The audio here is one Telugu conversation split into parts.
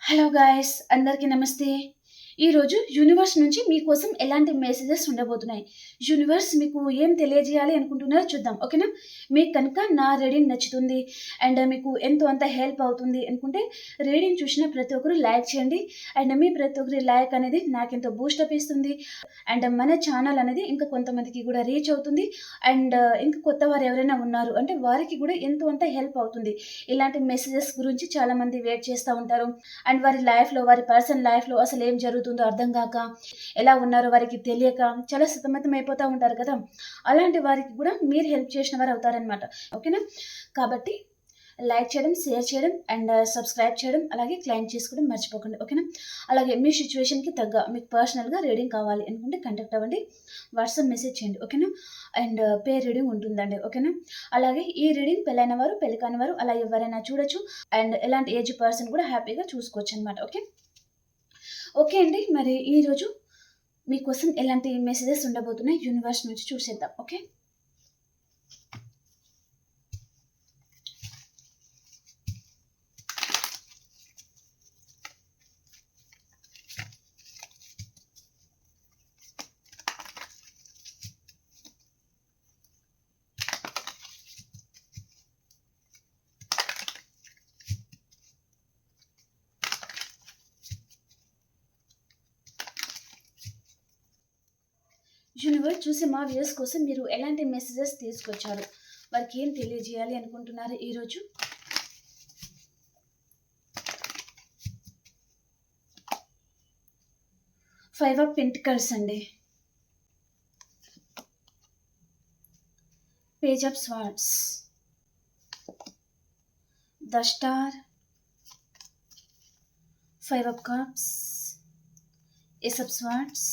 హలో గాయ్స్, అందరికీ నమస్తే. ఈరోజు యూనివర్స్ నుంచి మీకోసం ఎలాంటి మెసేజెస్ ఉండబోతున్నాయి, యూనివర్స్ మీకు ఏం తెలియజేయాలి అనుకుంటున్నారో చూద్దాం. ఓకేనా? మీకు కనుక నా రీడింగ్ నచ్చుతుంది అండ్ మీకు ఎంతో అంత హెల్ప్ అవుతుంది అనుకుంటే రీడింగ్ చూసిన ప్రతి ఒక్కరు లైక్ చేయండి. అండ్ మీ ప్రతి ఒక్కరి లైక్ అనేది నాకెంతో బూస్టప్ ఇస్తుంది. అండ్ మన ఛానల్ అనేది ఇంకా కొంతమందికి కూడా రీచ్ అవుతుంది. అండ్ ఇంకా కొత్త వారు ఎవరైనా ఉన్నారు అంటే వారికి కూడా ఎంతో అంత హెల్ప్ అవుతుంది. ఇలాంటి మెసేజెస్ గురించి చాలామంది వెయిట్ చేస్తూ ఉంటారు. అండ్ వారి లైఫ్లో, వారి పర్సనల్ లైఫ్లో అసలు ఏం జరుగుతుందో అర్థం కాక, ఎలా ఉన్నారో వారికి తెలియక చాలా సతమతం అయిపోతూ ఉంటారు కదా. అలాంటి వారికి కూడా మీరు హెల్ప్ చేసిన వారు అవుతారనమాట. ఓకేనా? కాబట్టి లైక్ చేయడం, షేర్ చేయడం అండ్ సబ్స్క్రైబ్ చేయడం, అలాగే క్లైమ్ చేసుకోవడం మర్చిపోకండి. ఓకేనా? అలాగే మీ సిచ్యువేషన్కి తగ్గ మీకు పర్సనల్గా రీడింగ్ కావాలి అనుకుంటే కాంటాక్ట్ అవ్వండి, వాట్సాప్ మెసేజ్ చేయండి. ఓకేనా? అండ్ పే రీడింగ్ ఉంటుందండి. ఓకేనా? అలాగే ఈ రీడింగ్ పెళ్ళైన వారు, పెళ్లి కాని వారు అలా ఎవరైనా చూడొచ్చు. అండ్ ఎలాంటి ఏజ్ పర్సన్ కూడా హ్యాపీగా చూసుకోవచ్చు అనమాట. ఓకే అండి. మరి ఈరోజు మీకోసం ఎలాంటి మెసేజెస్ ఉండబోతున్నాయి యూనివర్స్ నుంచి చూసేద్దాం. ఓకే? యూనివర్స్ చూసి మా వ్యూస్ కోసం మీరు ఎలాంటి మెసేజెస్ తీసుకొచ్చారు, వారికి ఏం తెలియజేయాలి అనుకుంటున్నారు ఈరోజు? ఫైవ్ ఆఫ్ పెంటికల్స్ అండి, page of swords, the star, five of cups, ace of swords,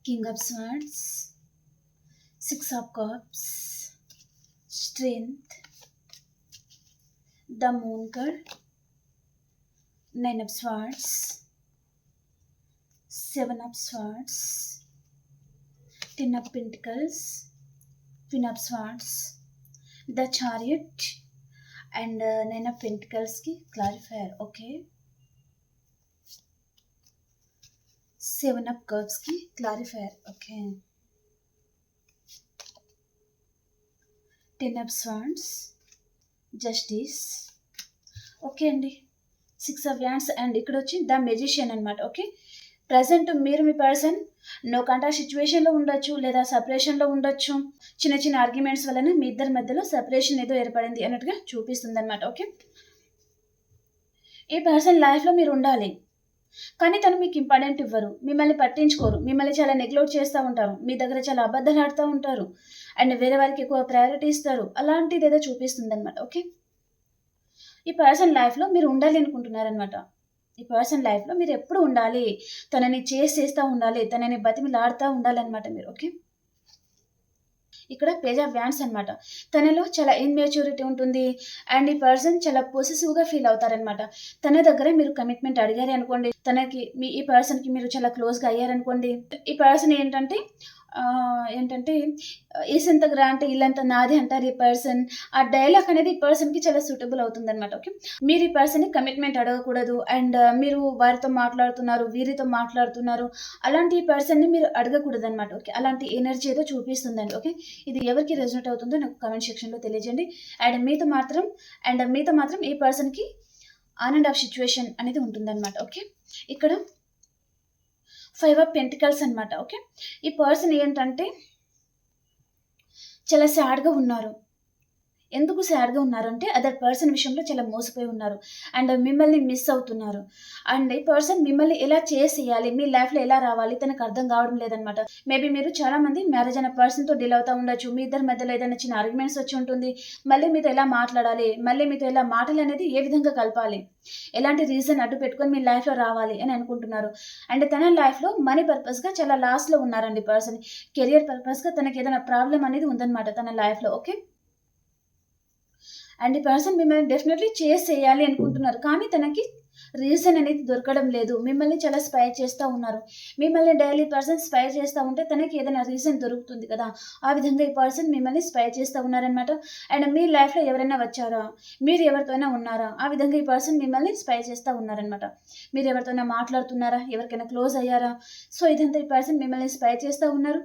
king of swords, six of cups, strength, the moon card, nine of swords, seven of swords, ten of pentacles, queen of swords, the chariot and nine of pentacles ki clarifier. Okay, seven of cups ki clarifier. Okay, ten of swords, justice. Okay అండి, సిక్స్ ఆఫ్ వ్యాండ్స్ అండ్ ఇక్కడ వచ్చి ద మెజిషియన్ అనమాట. ఓకే, ప్రజెంట్ మీరు మీ పర్సన్ నో కాంటాక్ట్ సిచ్యువేషన్లో ఉండొచ్చు, లేదా సపరేషన్లో ఉండొచ్చు. చిన్న చిన్న ఆర్గ్యుమెంట్స్ వలన మీ ఇద్దరి మధ్యలో సెపరేషన్ ఏదో ఏర్పడింది అన్నట్టుగా చూపిస్తుంది అనమాట. ఓకే, ఈ పర్సన్ లైఫ్లో మీరు ఉండాలి, కానీ తను మీకు ఇంపార్టెంట్ ఇవ్వరు, మిమ్మల్ని పట్టించుకోరు, మిమ్మల్ని చాలా నెగ్లెక్ట్ చేస్తూ ఉంటారు, మీ దగ్గర చాలా అబద్ధాలు ఆడుతూ ఉంటారు అండ్ వేరే వారికి ఎక్కువ ప్రయారిటీ ఇస్తారు. అలాంటిది ఏదో చూపిస్తుంది అనమాట. ఓకే, ఈ పర్సన్ లైఫ్లో మీరు ఉండాలి అనుకుంటున్నారనమాట. ఈ పర్సన్ లైఫ్లో మీరు ఎప్పుడు ఉండాలి, తనని చేస్తూ ఉండాలి, తనని బతిమిలాడుతూ ఉండాలన్నమాట మీరు. ఓకే, ఇక్కడ పేజ్ ఆఫ్ వ్యాండ్స్ అనమాట. తనలో చాలా ఇన్మెచ్యూరిటీ ఉంటుంది అండ్ ఈ పర్సన్ చాలా పొసెసివ్గా ఫీల్ అవుతారనమాట. తన దగ్గర మీరు కమిట్మెంట్ అడిగారు అనుకోండి, తనకి ఈ పర్సన్కి మీరు చాలా క్లోజ్గా అయ్యారనుకోండి, ఈ పర్సన్ ఏంటంటే ఈసంత గ్రాంట్ ఇల్లంతా నాది అంటారు ఈ పర్సన్. ఆ డైలాగ్ అనేది ఈ పర్సన్కి చాలా సూటబుల్ అవుతుంది అనమాట. ఓకే, మీరు ఈ పర్సన్ని కమిట్మెంట్ అడగకూడదు అండ్ మీరు వారితో మాట్లాడుతున్నారు, వీరితో మాట్లాడుతున్నారు, అలాంటి ఈ పర్సన్ని మీరు అడగకూడదు అనమాట. ఓకే, అలాంటి ఎనర్జీ ఏదో చూపిస్తుందండి. ఓకే, ఇది ఎవరికి రెజొనేట్ అవుతుందో నాకు కామెంట్ సెక్షన్లో తెలియజేయండి. అండ్ మీతో మాత్రం ఈ పర్సన్కి ఆన్ అండ్ ఆఫ్ సిచ్యువేషన్ అనేది ఉంటుందన్నమాట. ఓకే, ఇక్కడ ఫైవ్ ఆఫ్ పెంటికల్స్ అనమాట. ఓకే, ఈ పర్సన్ ఏంటంటే చాలా సాడ్గా ఉన్నారు. ఎందుకు సాడ్గా ఉన్నారు అంటే అదర్ పర్సన్ విషయంలో చాలా మోసపోయి ఉన్నారు అండ్ మిమ్మల్ని మిస్ అవుతున్నారు. అండ్ ఈ పర్సన్ మిమ్మల్ని ఎలా చేసేయాలి, మీ లైఫ్లో ఎలా రావాలి తనకు అర్థం కావడం లేదనమాట. మేబీ మీరు చాలామంది మ్యారేజ్ అయిన పర్సన్తో డీల్ అవుతూ ఉండొచ్చు, మీ ఇద్దరి మధ్యలో ఏదైనా చిన్న ఆర్గ్యుమెంట్స్ వచ్చి ఉంటుంది. మళ్ళీ మీతో ఎలా మాట్లాడాలి, మళ్ళీ మీతో ఎలా మాటలు అనేది ఏ విధంగా కలపాలి, ఎలాంటి రీజన్ అడ్డు పెట్టుకొని మీ లైఫ్లో రావాలి అని అనుకుంటున్నారు. అండ్ తన లైఫ్లో మనీ పర్పస్గా చాలా లాస్లో ఉన్నారండి పర్సన్. కెరియర్ పర్పస్గా తనకి ఏదైనా ప్రాబ్లం అనేది ఉందన్నమాట తన లైఫ్లో. ఓకే, అండ్ ఈ పర్సన్ మిమ్మల్ని డెఫినెట్లీ చేయాలి అనుకుంటున్నారు, కానీ తనకి రీజన్ అనేది దొరకడం లేదు. మిమ్మల్ని చాలా స్పై చేస్తా ఉన్నారు. మిమ్మల్ని డైలీ పర్సన్ స్పై చేస్తా ఉంటే తనకి ఏదైనా రీజన్ దొరుకుతుంది కదా! ఆ విధంగా ఈ పర్సన్ మిమ్మల్ని స్పై చేస్తా ఉన్నారనమాట. అండ్ మీ లైఫ్‌లో ఎవరైనా వచ్చారా? మీరు ఎవరితోనైనా ఉన్నారా? ఆ విధంగా ఈ పర్సన్ మిమ్మల్ని స్పై చేస్తా ఉన్నారనమాట. మీరు ఎవరితోనైనా మాట్లాడుతున్నారా? ఎవరికైనా క్లోజ్ అయ్యారా? సో, ఇదంతా ఈ పర్సన్ మిమ్మల్ని స్పై చేస్తా ఉన్నారు.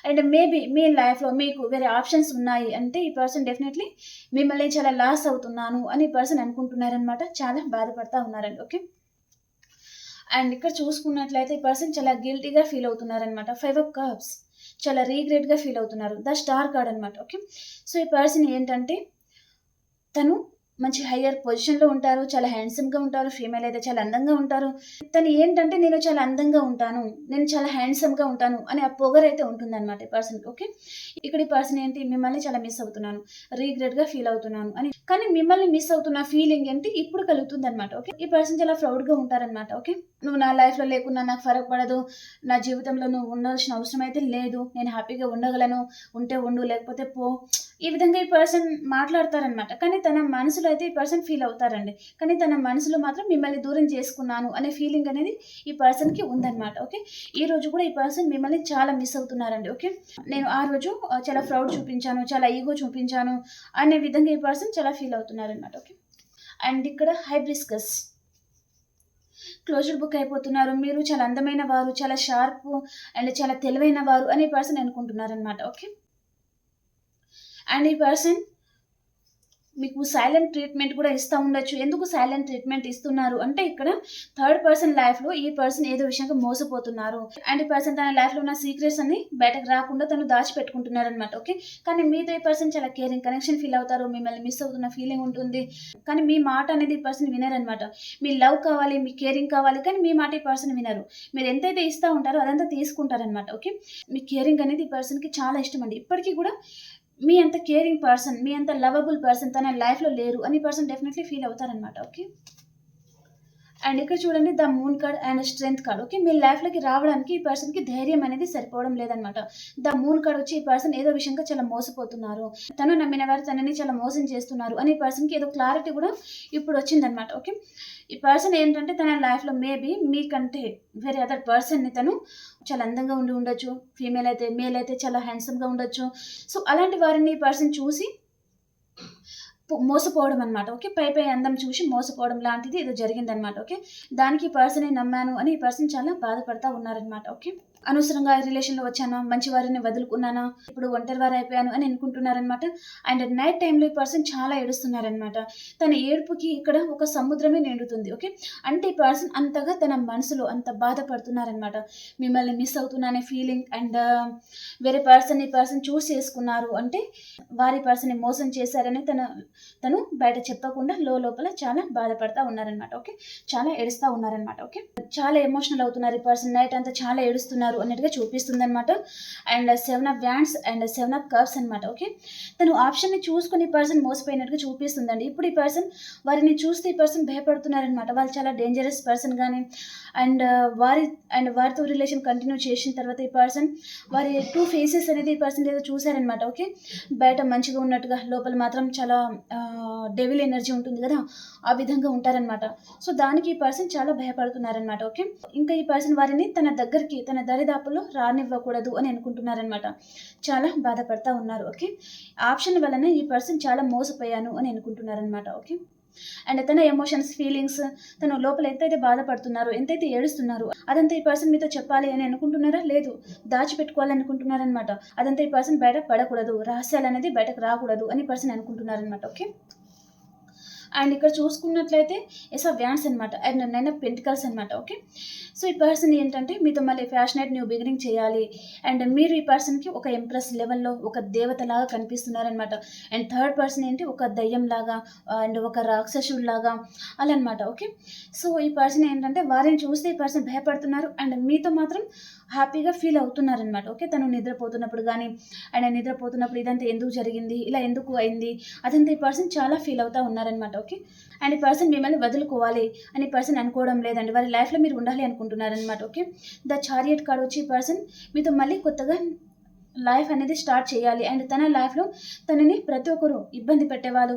అండ్ మేబీ మీ లైఫ్‌లో మీకు వేరే ఆప్షన్స్ ఉన్నాయి అంటే ఈ పర్సన్ డెఫినెట్‌లీ మిమ్మల్ని చాలా లాస్ అవుతున్నాను అని ఈ పర్సన్ అనుకుంటున్నారనమాట. చాలా బాధపడతా ఉన్నారండి. ఓకే. అండ్ ఇక్కడ చూసుకున్నట్లయితే ఈ పర్సన్ చాలా గిల్టీగా ఫీల్ అవుతున్నారనమాట. 5 ఆఫ్ కప్స్ చాలా రీగ్రెట్‌గా ఫీల్ అవుతున్నారు. ద స్టార్ కార్డ్ అనమాట. ఓకే. సో, ఈ పర్సన్ ఏంటంటే తను మంచి హయ్యర్ పొజిషన్‌లో ఉంటారు. చాలా హ్యాండ్సమ్‌గా ఉంటారు. ఫీమేల్ అయితే చాలా అందంగా ఉంటారు. తను ఏంటంటే నేను చాలా అందంగా ఉంటాను. నేను చాలా హ్యాండ్సమ్‌గా ఉంటాను అనే ఆ పొగరైతే ఉంటుందన్నమాట ఈ పర్సన్‌కి. ఓకే. ఇక్కడ ఈ పర్సన్ ఏంటి మిమ్మల్ని చాలా మిస్ అవుతున్నాను. రిగ్రెట్‌గా ఫీల్ అవుతున్నాను అని. కానీ మిమ్మల్ని మిస్ అవుతున్న ఫీలింగ్ ఏంటి ఇప్పుడు కలుగుతుందన్నమాట. ఓకే. ఈ పర్సన్ చాలా ప్రౌడ్‌గా ఉంటారన్నమాట. ఓకే. నువ్వు నా లైఫ్‌లో లేకున్నా నాకు ఫరక్ పడదు. నా జీవితంలో నువ్వు ఉండాల్సిన అవసరం అయితే లేదు. నేను హ్యాపీగా ఉండగలను. ఉంటే ఉండు లేకపోతే పో. ఈ విధంగా ఈ పర్సన్ మాట్లాడతారనమాట. కానీ తన మనసులో అయితే ఈ పర్సన్ ఫీల్ అవుతారండి. కానీ తన మనసులో మాత్రం మిమ్మల్ని దూరం చేసుకున్నాను అనే ఫీలింగ్ అనేది ఈ పర్సన్‌కి ఉందనమాట. ఓకే. ఈ రోజు కూడా ఈ పర్సన్ మిమ్మల్ని చాలా మిస్ అవుతున్నారండి. ఓకే. నేను ఆ రోజు చాలా ప్రౌడ్ చూపించాను, చాలా ఈగో చూపించాను అనే విధంగా ఈ పర్సన్ చాలా ఫీల్ అవుతున్నారనమాట. ఓకే. అండ్ ఇక్కడ హైబిస్కస్ క్లోజ్డ్ బుక్ అయిపోతున్నారు. మీరు చాలా అందమైన వారు, చాలా షార్ప్ అండ్ చాలా తెలివైన వారు అనే పర్సన్ అనుకుంటున్నారనమాట. ఓకే. అండ్ ఈ పర్సన్ మీకు సైలెంట్ ట్రీట్మెంట్ కూడా ఇస్తా ఉండొచ్చు. ఎందుకు సైలెంట్ ట్రీట్మెంట్ ఇస్తున్నారు అంటే ఇక్కడ థర్డ్ పర్సన్ లైఫ్‌లో ఈ పర్సన్ ఏదో విషయంగా మోసపోతున్నారు. అండ్ ఈ పర్సన్ తన లైఫ్‌లో ఉన్న సీక్రెట్స్ అన్ని బయటకు రాకుండా తను దాచిపెట్టుకుంటున్నారనమాట. ఓకే. కానీ మీతో ఈ పర్సన్ చాలా కేరింగ్ కనెక్షన్ ఫీల్ అవుతారు. మిమ్మల్ని మిస్ అవుతున్న ఫీలింగ్ ఉంటుంది. కానీ మీ మాట అనేది ఈ పర్సన్ వినరనమాట. మీ లవ్ కావాలి, మీ కేరింగ్ కావాలి కానీ మీ మాట ఈ పర్సన్ వినరు. మీరు ఎంతైతే ఇస్తా ఉంటారో అదంతా తీసుకుంటారనమాట. ఓకే. మీ కేరింగ్ అనేది ఈ పర్సన్‌కి చాలా ఇష్టమండి. ఇప్పటికి కూడా మీ అంత కేరింగ్ పర్సన్, మీ అంత లవబుల్ పర్సన్ తన లైఫ్‌లో లేరు అని పర్సన్ డెఫినెట్‌లీ ఫీల్ అవుతారనమాట. ఓకే. అండ్ ఇక్కడ చూడండి the moon card and strength card. Okay. మీ లైఫ్‌లోకి రావడానికి ఈ పర్సన్‌కి ధైర్యం అనేది సరిపోవడం లేదనమాట. ద మూన్ కార్డ్ వచ్చి ఈ పర్సన్ ఏదో విషయంగా చాలా మోసపోతున్నారు. తను నమ్మిన వారు తనని చాలా మోసం చేస్తున్నారు అని ఈ పర్సన్‌కి ఏదో క్లారిటీ కూడా ఇప్పుడు వచ్చిందనమాట. ఓకే. ఈ పర్సన్ ఏంటంటే తన లైఫ్‌లో మేబీ మీకంటే వేరే అదర్ పర్సన్‌ని తను చాలా అందంగా ఉండి ఉండొచ్చు. ఫీమేల్ అయితే, మేల్ అయితే చాలా హ్యాండ్సమ్‌గా ఉండొచ్చు. సో, అలాంటి వారిని ఈ పర్సన్ చూసి మోసపోవడం అనమాట. ఓకే. పై అందం చూసి మోసపోవడం లాంటిది ఏదో జరిగిందనమాట. ఓకే. దానికి ఈ పర్సనే నమ్మాను అని ఈ పర్సన్ చాలా బాధపడతా ఉన్నారనమాట. ఓకే. అనవసరంగా రిలేషన్‌లో వచ్చానా? మంచి వారిని వదులుకున్నానా? ఇప్పుడు ఒంటరి వారైపోయాను అని అనుకుంటున్నారనమాట. అండ్ నైట్ టైమ్‌లో ఈ పర్సన్ చాలా ఏడుస్తున్నారనమాట. తన ఏడుపుకి ఇక్కడ ఒక సముద్రమే నిండుతుంది. ఓకే. అంటే ఈ పర్సన్ అంతగా తన మనసులో అంత బాధపడుతున్నారనమాట. మిమ్మల్ని మిస్ అవుతున్నా అనే ఫీలింగ్ అండ్ వేరే పర్సన్ ఈ పర్సన్ చూస్ చేసుకున్నారు అంటే వారి పర్సన్‌ని మోసం చేశారని తను బయట చెప్పకుండా లోపల చాలా బాధపడతా ఉన్నారనమాట. ఓకే. చాలా ఏడుస్తా ఉన్నారనమాట. ఓకే. చాలా ఎమోషనల్ అవుతున్నారు ఈ పర్సన్. నైట్ అంతా చాలా ఏడుస్తున్నారు అన్నట్టుగా చూపిస్తుందనమాట. And 7 of wands and 7 of cups అనమాట. ఓకే. తను ఆప్షన్‌ని చూసుకొని ఈ పర్సన్ మోసపోయినట్టుగా చూపిస్తుందండి. ఇప్పుడు ఈ పర్సన్ వారిని చూస్తే ఈ పర్సన్ భయపడుతున్నారనమాట. వాళ్ళు చాలా డేంజరస్ పర్సన్ గాని అండ్ వారితో రిలేషన్ కంటిన్యూ చేసిన తర్వాత ఈ పర్సన్ వారి 2 ఫేసెస్ అనేది ఈ పర్సన్ ఏదో చూసారనమాట. ఓకే. బయట మంచిగా ఉన్నట్టుగా లోపల మాత్రం చాలా డెవిల్ ఎనర్జీ ఉంటుంది కదా! ఆ విధంగా ఉంటారనమాట. సో, దానికి ఈ పర్సన్ చాలా భయపడుతున్నారనమాట. ఓకే. ఇంకా ఈ పర్సన్ వారిని తన దగ్గరికి తన దరిదాపుల్లో రానివ్వకూడదు అని అనుకుంటున్నారనమాట. చాలా బాధపడతా ఉన్నారు. ఓకే. ఆప్షన్ వలన ఈ పర్సన్ చాలా మోసపోయాను అని అనుకుంటున్నారనమాట. ఓకే. అండ్ తన ఎమోషన్స్, ఫీలింగ్స్ తను లోపల ఎంతైతే బాధపడుతున్నారో, ఎంతైతే ఏడుస్తున్నారో అదంతా ఈ పర్సన్ మీతో చెప్పాలి అని అనుకుంటున్నారా? లేదు. దాచిపెట్టుకోవాలనుకుంటున్నారనమాట. అదంతా ఈ పర్సన్ బయట పడకూడదు. రహస్యాలనేది బయటకు రాకూడదు అని పర్సన్ అనుకుంటున్నారనమాట. ఓకే. అండ్ ఇక్కడ చూసుకున్నట్లయితే ఎస్ ఆఫ్ వ్యాండ్స్ అనమాట. అండ్ 9 ఆఫ్ పెంటికల్స్ అనమాట. ఓకే. సో, ఈ పర్సన్ ఏంటంటే మీతో మళ్ళీ ఫ్యాషనేట్ న్యూ బిగినింగ్ చేయాలి. అండ్ మీరు ఈ పర్సన్‌కి ఒక ఇంప్రెస్ లెవెల్‌లో ఒక దేవతలాగా కనిపిస్తున్నారనమాట. అండ్ థర్డ్ పర్సన్ ఏంటి ఒక దయ్యంలాగా అండ్ ఒక రాక్షసుడిలాగా అలా అనమాట. ఓకే. సో, ఈ పర్సన్ ఏంటంటే వారిని చూస్తే ఈ పర్సన్ భయపడుతున్నారు. అండ్ మీతో మాత్రం హ్యాపీగా ఫీల్ అవుతున్నారనమాట. ఓకే. తను నిద్రపోతున్నప్పుడు గానీ, అండ్ నిద్రపోతున్నప్పుడు ఇదంతా ఎందుకు జరిగింది? ఇలా ఎందుకు అయింది? అదంతా ఈ పర్సన్ చాలా ఫీల్ అవుతా ఉన్నారనమాట. ఓకే. అండ్ ఈ పర్సన్ మిమ్మల్ని వదులుకోవాలి అని పర్సన్ అనుకోవడం లేదండి. వారి లైఫ్‌లో మీరు ఉండాలి అనుకుంటున్నారనమాట. ఓకే. ద చారియట్ కార్డ్ వచ్చి ఈ పర్సన్ మీతో మళ్ళీ కొత్తగా లైఫ్ అనేది స్టార్ట్ చేయాలి. అండ్ తన లైఫ్లో తనని ప్రతి ఒక్కరు ఇబ్బంది పెట్టేవాళ్ళు,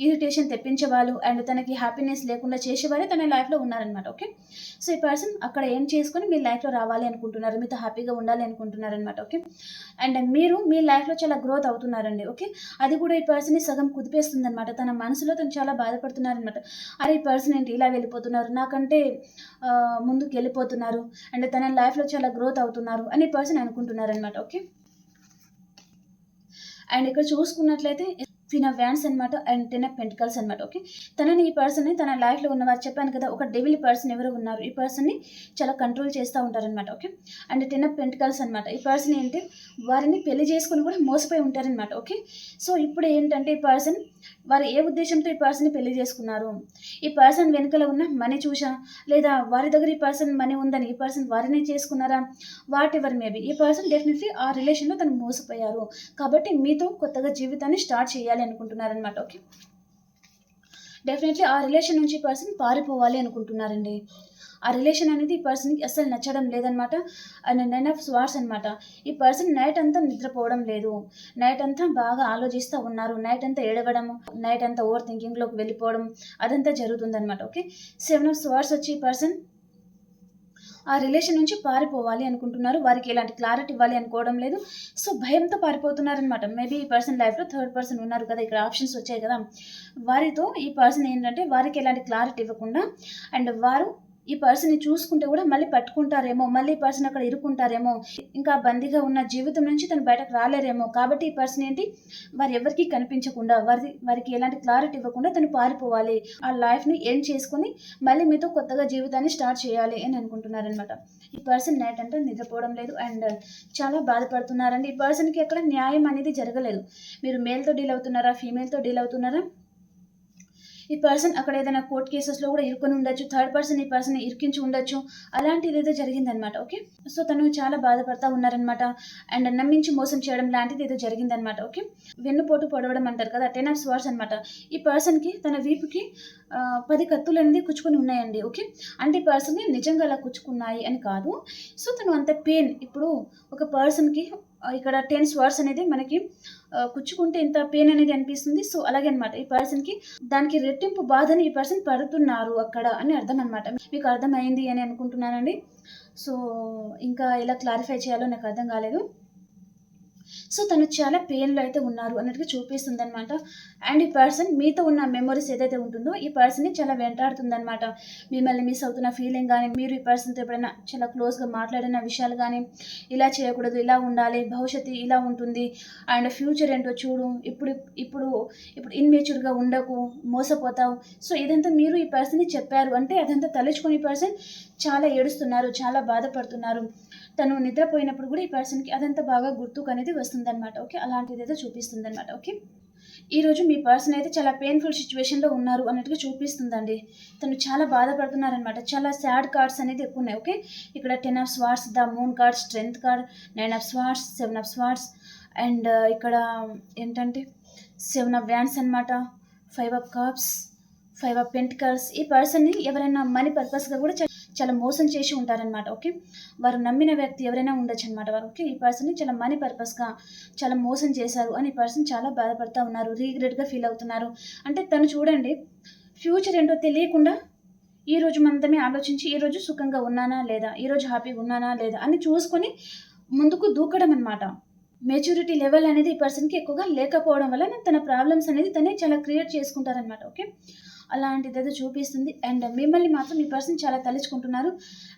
ఇరిటేషన్ తెప్పించేవాళ్ళు, అండ్ తనకి హ్యాపీనెస్ లేకుండా చేసేవారే తన లైఫ్లో ఉన్నారనమాట. ఓకే, సో ఈ పర్సన్ అక్కడ ఏం చేసుకొని మీ లైఫ్లో రావాలి అనుకుంటున్నారు, మీతో హ్యాపీగా ఉండాలి అనుకుంటున్నారనమాట. ఓకే, అండ్ మీరు మీ లైఫ్లో చాలా గ్రోత్ అవుతున్నారండి. ఓకే, అది కూడా ఈ పర్సన్ని సగం కుదిపేస్తుంది అనమాట. తన మనసులో తను చాలా బాధపడుతున్నారనమాట. అరే ఈ పర్సన్ ఏంటి ఇలా వెళ్ళిపోతున్నారు, నాకంటే ముందుకు వెళ్ళిపోతున్నారు, అండ్ తన లైఫ్లో చాలా గ్రోత్ అవుతున్నారు అని ఈ పర్సన్ అనుకుంటున్నారనమాట. ఓకే, అండ్ ఇక్కడ చూసుకున్నట్లయితే క్వీన్ ఆఫ్ వ్యాండ్స్ అనమాట అండ్ 10 ఆఫ్ పెంటికల్స్ అనమాట. ఓకే, తనని ఈ పర్సన్ని తన లైఫ్లో ఉన్నవారు చెప్పాను కదా, ఒక డెవిల్ పర్సన్ ఎవరు ఉన్నారు, ఈ పర్సన్ని చాలా కంట్రోల్ చేస్తూ ఉంటారనమాట. ఓకే, అండ్ 10 ఆఫ్ పెంటికల్స్ అనమాట. ఈ పర్సన్ ఏంటి, వారిని పెళ్లి చేసుకుని కూడా మోసపోయి ఉంటారనమాట. ఓకే, సో ఇప్పుడు ఏంటంటే ఈ పర్సన్ వారు ఏ ఉద్దేశంతో ఈ పర్సన్ని పెళ్లి చేసుకున్నారు, ఈ పర్సన్ వెనుకల ఉన్న మనీ చూసా, లేదా వారి దగ్గర ఈ పర్సన్ మనీ ఉందని ఈ పర్సన్ వారిని చేసుకున్నారా, వాట్ ఎవర్ మేబీ ఈ పర్సన్ డెఫినెట్లీ ఆ రిలేషన్లో తను మోసపోయారు. కాబట్టి మీతో కొత్తగా జీవితాన్ని స్టార్ట్ చేయాలి అనుకుంటున్నారనమాట. ఓకే, డెఫినెట్లీ ఆ రిలేషన్ నుంచి పర్సన్ పారిపోవాలి అనుకుంటున్నారండి. ఆ రిలేషన్ అనేది ఈ పర్సన్కి అస్సలు నచ్చడం లేదనమాట. అండ్ 9 ఆఫ్ స్వార్డ్స్ అనమాట. ఈ పర్సన్ నైట్ అంతా నిద్రపోవడం లేదు, నైట్ అంతా బాగా ఆలోచిస్తూ ఉన్నారు, నైట్ అంతా ఏడవడం, నైట్ అంతా ఓవర్ థింకింగ్లోకి వెళ్ళిపోవడం అదంతా జరుగుతుందనమాట. ఓకే, 7 ఆఫ్ స్వార్డ్స్ వచ్చి ఈ పర్సన్ ఆ రిలేషన్ నుంచి పారిపోవాలి అనుకుంటున్నారు, వారికి ఎలాంటి క్లారిటీ ఇవ్వాలి అనుకోవడం లేదు. సో భయంతో పారిపోతున్నారనమాట. మేబీ ఈ పర్సన్ లైఫ్లో థర్డ్ పర్సన్ ఉన్నారు కదా, ఇక్కడ ఆప్షన్స్ వచ్చాయి కదా, వారితో ఈ పర్సన్ ఏంటంటే వారికి ఎలాంటి క్లారిటీ ఇవ్వకుండా, అండ్ వారు ఈ పర్సన్ని చూసుకుంటే కూడా మళ్ళీ పట్టుకుంటారేమో, మళ్ళీ ఈ పర్సన్ అక్కడ ఇరుక్కుంటారేమో, ఇంకా బందీగా ఉన్న జీవితం నుంచి తను బయటకు రాలేరేమో. కాబట్టి ఈ పర్సన్ ఏంటి, వారు ఎవరికి కనిపించకుండా, వారికి ఎలాంటి క్లారిటీ ఇవ్వకుండా తను పారిపోవాలి, ఆ లైఫ్ని ఎండ్ చేసుకొని మళ్ళీ మీతో కొత్తగా జీవితాన్ని స్టార్ట్ చేయాలి అని అనుకుంటున్నారనమాట. ఈ పర్సన్ నైట్ అంటే నిద్రపోవడం లేదు అండ్ చాలా బాధపడుతున్నారండి. ఈ పర్సన్కి ఎక్కడ న్యాయం అనేది జరగలేదు. మీరు మేల్తో డీల్ అవుతున్నారా, ఫీమేల్తో డీల్ అవుతున్నారా, ఈ పర్సన్ అక్కడ ఏదైనా కోర్ట్ కేసెస్లో కూడా ఇరుకొని ఉండొచ్చు, థర్డ్ పర్సన్ ఈ పర్సన్ ఇరికించి ఉండొచ్చు, అలాంటిది ఏదో జరిగిందనమాట. ఓకే, సో తను చాలా బాధపడతా ఉన్నారనమాట. అండ్ నమ్మించి మోసం చేయడం లాంటిది ఏదో జరిగిందనమాట. ఓకే, వెన్నుపోటు పొడవడం అంటారు కదా, 10 ఆఫ్ స్వార్డ్స్ అనమాట. ఈ పర్సన్కి తన వీపుకి 10 కత్తులు అనేది కుచ్చుకొని ఉన్నాయండి. ఓకే, అంటే ఈ పర్సన్ని నిజంగా అలా కుచ్చుకున్నాయి అని కాదు. సో తను అంత పెయిన్, ఇప్పుడు ఒక పర్సన్కి ఇక్కడ 10 స్వార్డ్స్ అనేది మనకి కుచ్చుకుంటే ఇంత పెయిన్ అనేది అనిపిస్తుంది. సో అలాగే అనమాట ఈ పర్సన్కి దానికి రెట్టింపు బాధని ఈ పర్సన్ పడుతున్నారు అక్కడ అని అర్థం అనమాట. మీకు అర్థమైంది అని అనుకుంటున్నానండి. సో ఇంకా ఎలా క్లారిఫై చేయాలో నాకు అర్థం కాలేదు. సో తను చాలా పెయిన్లో అయితే ఉన్నారు అన్నట్టుగా చూపిస్తుంది అనమాట. అండ్ ఈ పర్సన్ మీతో ఉన్న మెమొరీస్ ఏదైతే ఉంటుందో ఈ పర్సన్ని చాలా వెంటాడుతుంది అనమాట. మిమ్మల్ని మిస్ అవుతున్న ఫీలింగ్ కానీ, మీరు ఈ పర్సన్తో ఎప్పుడైనా చాలా క్లోజ్గా మాట్లాడిన విషయాలు కానీ, ఇలా చేయకూడదు, ఇలా ఉండాలి, భవిష్యత్తు ఇలా ఉంటుంది, అండ్ ఫ్యూచర్ ఏంటో చూడు, ఇప్పుడు ఇప్పుడు ఇప్పుడు ఇన్మెచ్యూర్గా ఉండకు, మోసపోతావు. సో ఇదంతా మీరు ఈ పర్సన్ని చెప్పారు అంటే అదంతా తలుచుకొని ఈ పర్సన్ చాలా ఏడుస్తున్నారు, చాలా బాధపడుతున్నారు. తను నిద్రపోయినప్పుడు కూడా ఈ పర్సన్కి అదంతా బాగా గుర్తుకు అనేది వస్తుందన్నమాట. ఓకే, అలాంటిది ఏదో చూపిస్తుంది అనమాట. ఓకే, ఈరోజు మీ పర్సన్ అయితే చాలా పెయిన్ఫుల్ సిచ్యువేషన్లో ఉన్నారు అన్నట్టుగా చూపిస్తుందండి. తను చాలా బాధపడుతున్నారనమాట. చాలా సాడ్ కార్డ్స్ అనేది ఎక్కువ ఉన్నాయి. ఓకే, ఇక్కడ 10 of swords, the moon card, strength card, 9 of swords, 7 of swords, and ఇక్కడ ఏంటంటే 7 ఆఫ్ వ్యాండ్స్ అనమాట, 5 ఆఫ్ కప్స్, 5 ఆఫ్ పెంటికల్స్. ఈ పర్సన్ని ఎవరైనా మనీ పర్పస్గా కూడా చాలా మోసం చేసి ఉంటారనమాట. ఓకే, వారు నమ్మిన వ్యక్తి ఎవరైనా ఉండొచ్చు అనమాట. వారు ఓకే ఈ పర్సన్ని చాలా మనీ పర్పస్గా చాలా మోసం చేశారు అని ఈ పర్సన్ చాలా బాధపడుతూ ఉన్నారు, రీగ్రెట్గా ఫీల్ అవుతున్నారు. అంటే తను చూడండి, ఫ్యూచర్ ఏంటో తెలియకుండా ఈరోజు మందమే ఆలోచించి ఈరోజు సుఖంగా ఉన్నానా లేదా, ఈరోజు హ్యాపీగా ఉన్నానా లేదా అని చూసుకొని ముందుకు దూకడం అనమాట. మెచ్యూరిటీ లెవెల్ అనేది ఈ పర్సన్కి ఎక్కువగా లేకపోవడం వల్ల తన ప్రాబ్లమ్స్ అనేది తనే చాలా క్రియేట్ చేసుకుంటారనమాట. ఓకే, అలాంటిదేదో చూపిస్తుంది. అండ్ మిమ్మల్ని మాత్రం ఈ పర్సన్ చాలా తలుచుకుంటున్నారు.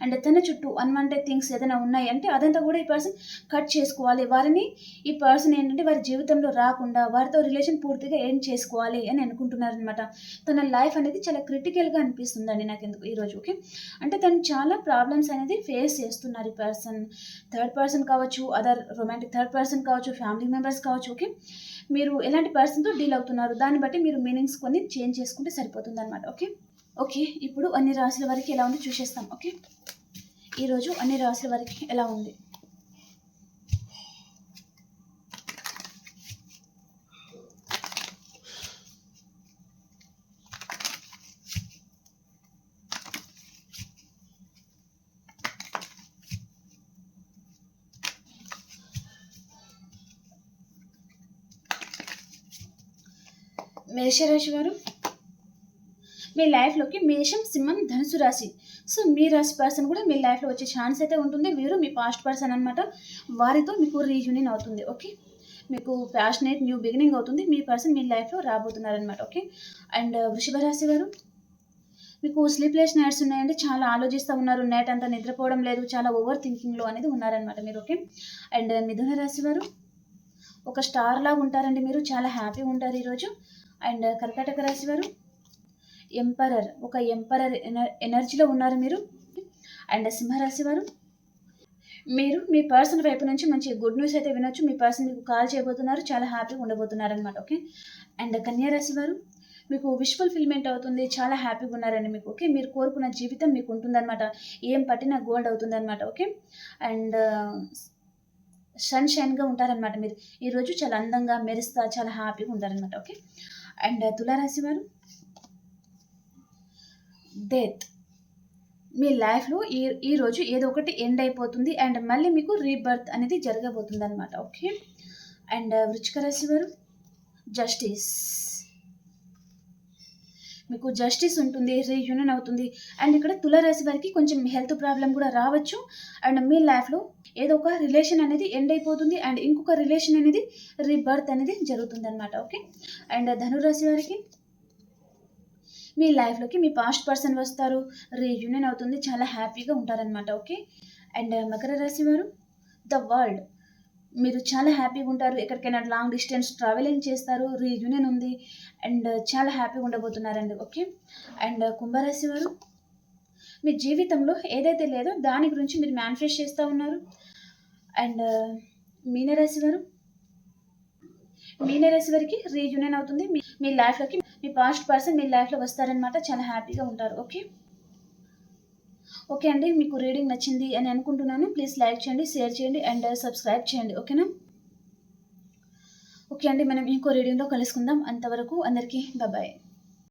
అండ్ తన చుట్టూ అన్వాంటెడ్ థింగ్స్ ఏదైనా ఉన్నాయి అంటే అదంతా కూడా ఈ పర్సన్ కట్ చేసుకోవాలి. వారిని ఈ పర్సన్ ఏంటంటే వారి జీవితంలో రాకుండా వారితో రిలేషన్ పూర్తిగా ఎండ్ చేసుకోవాలి అని అనుకుంటున్నారనమాట. తన లైఫ్ అనేది చాలా క్రిటికల్గా అనిపిస్తుందండి నాకు ఎందుకు ఈరోజు. ఓకే, అంటే తను చాలా ప్రాబ్లమ్స్ అనేది ఫేస్ చేస్తున్నారు ఈ పర్సన్. థర్డ్ పర్సన్ కావచ్చు, అదర్ రొమాంటిక్ థర్డ్ పర్సన్ కావచ్చు, ఫ్యామిలీ మెంబర్స్ కావచ్చు. ఓకే, మీరు ఎలాంటి పర్సన్తో డీల్ అవుతున్నారు దాన్ని బట్టి మీరు మీనింగ్స్ కొన్ని చేంజ్ చేసుకుంటే సరిపోతుంది అనమాట. ఓకే, ఓకే, ఇప్పుడు అన్ని రాశుల వరకు ఎలా ఉందో చూసేస్తాం. ఓకే, ఈరోజు అన్ని రాశుల వరకు ఎలా ఉంది. మేషరాశి వారు, మీ లైఫ్లోకి మేషం, సింహం, ధనుసు రాశి. సో మీ రాశి పర్సన్ కూడా మీ లైఫ్లో వచ్చే ఛాన్స్ అయితే ఉంటుంది. వీరు మీ పాస్ట్ పర్సన్ అనమాట. వారితో మీకు రీయూనియన్ అవుతుంది. ఓకే, మీకు ప్యాషనేట్ న్యూ బిగినింగ్ అవుతుంది. మీ పర్సన్ మీ లైఫ్లో రాబోతున్నారనమాట. ఓకే, అండ్ వృషభ రాశి వారు, మీకు స్లీప్లెస్ నైట్స్ ఉన్నాయండి. చాలా ఆలోచిస్తూ ఉన్నారు. నైట్ అంతా నిద్రపోవడం లేదు. చాలా ఓవర్ థింకింగ్లో అనేది ఉన్నారనమాట మీరు. ఓకే, అండ్ మిథున రాశి వారు, ఒక స్టార్ లాగా ఉంటారండి మీరు. చాలా హ్యాపీగా ఉంటారు ఈరోజు. అండ్ కర్కాటక రాశి వారు, ఎంపరర్, ఒక ఎంపరర్ ఎనర్జీలో ఉన్నారు మీరు. అండ్ సింహరాశి వారు, మీరు మీ పర్సన్ వైపు నుంచి మంచి గుడ్ న్యూస్ అయితే వినొచ్చు. మీ పర్సన్ మీకు కాల్ చేయబోతున్నారు. చాలా హ్యాపీగా ఉండబోతున్నారు అనమాట. ఓకే, అండ్ కన్యా రాశి వారు, మీకు విష్ ఫుల్ఫిల్మెంట్ అవుతుంది. చాలా హ్యాపీగా ఉన్నారండి మీకు. ఓకే, మీరు కోరుకున్న జీవితం మీకు ఉంటుందన్నమాట. ఏం పట్టినా గోల్డ్ అవుతుందన్నమాట. ఓకే, అండ్ సన్షైన్గా ఉంటారనమాట మీరు. ఈరోజు చాలా అందంగా మెరుస్తా చాలా హ్యాపీగా ఉంటారనమాట. ఓకే, అండ్ తులారాశి వారు, డెత్, మీ లైఫ్లో ఈరోజు ఏదో ఒకటి ఎండ్ అయిపోతుంది అండ్ మళ్ళీ మీకు రీబర్త్ అనేది జరగబోతుంది అనమాట. ఓకే, అండ్ వృశ్చిక రాశి వారు, జస్టిస్, మీకు జస్టిస్ ఉంటుంది. రీయూనియన్ అవుతుంది. అండ్ ఇక్కడ తులారాశి వారికి కొంచెం హెల్త్ ప్రాబ్లం కూడా రావచ్చు. అండ్ మీ లైఫ్లో ఏదో ఒక రిలేషన్ అనేది ఎండ్ అయిపోతుంది అండ్ ఇంకొక రిలేషన్ అనేది రీబర్త్ అనేది జరుగుతుంది అనమాట. ఓకే, అండ్ ధనురాశి వారికి, మీ లైఫ్లోకి మీ పాస్ట్ పర్సన్ వస్తారు. రీయూనియన్ అవుతుంది. చాలా హ్యాపీగా ఉంటారనమాట. ఓకే, అండ్ మకర రాశి వారు, ద వరల్డ్, మీరు చాలా హ్యాపీగా ఉంటారు. ఎక్కడికైనా లాంగ్ డిస్టెన్స్ ట్రావెలింగ్ చేస్తారు. రీయూనియన్ ఉంది అండ్ చాలా హ్యాపీగా ఉండబోతున్నారండి. ఓకే, అండ్ కుంభరాశి వారు, మీ జీవితంలో ఏదైతే లేదో దాని గురించి మీరు మేనిఫెస్ట్ చేస్తూ ఉన్నారు. అండ్ మీనరాశి వారు, మీనరాశి వారికి రీయూనియన్ అవుతుంది. మీ లైఫ్లోకి మీ పాస్ట్ పర్సన్ మీ లైఫ్లో వస్తారనమాట. చాలా హ్యాపీగా ఉంటారు. ఓకే, ఓకే అండి, మీకు రీడింగ్ నచ్చింది అని అనుకుంటున్నాను. ప్లీజ్ లైక్ చేయండి, షేర్ చేయండి అండ్ సబ్స్క్రైబ్ చేయండి. ఓకేనా? ఓకే అండి, మనం ఇంకో రీడింగ్లో కలుసుకుందాం. అంతవరకు అందరికీ బాయ్.